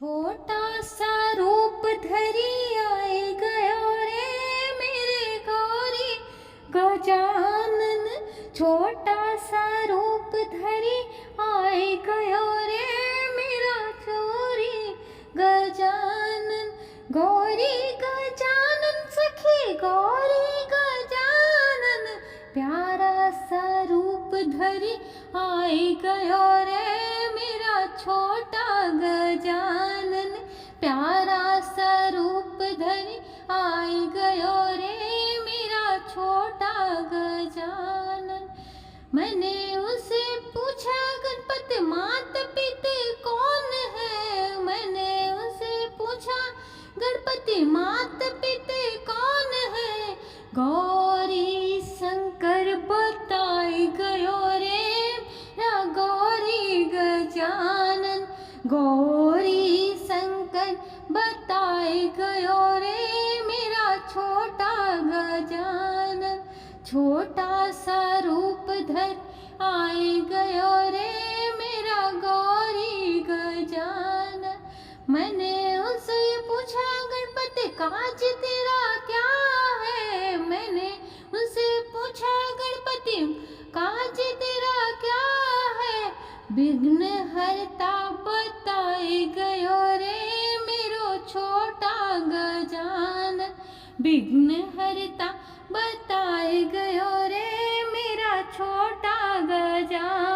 छोटा सा रूप धरी आए गयो रे मेरे गौरी गजानन। छोटा सा रूप धरी आए गयो रे मेरा चोरी गजानन। गौरी गजानन सखी गौरी गजानन, प्यारा सा रूप धरी आए गयो रे मेरा छोटा गजानन। प्यारा सा रूप धरी आए गयो रे मेरा छोटा गजानन। मैंने उसे पूछा गणपति मात पिता कौन है। मैंने उसे पूछा गणपति मात पिता कौन है। गौरी शंकर बताए गयो रे मेरा गौरी गजानन। गौरी शंकर बताए गयो रे मेरा छोटा गजानन। छोटा सा रूप धर आए गयो रे मेरा गौरी गजानन। मैंने उससे पूछा गणपति काज तेरा क्या है। मैंने उनसे पूछा गणपति काज तेरा क्या है। विघ्न हरता बताए गयो रे मेरो छोटा गजानन। विघ्न हरता बताए गयो रे मेरा छोटा गजानन।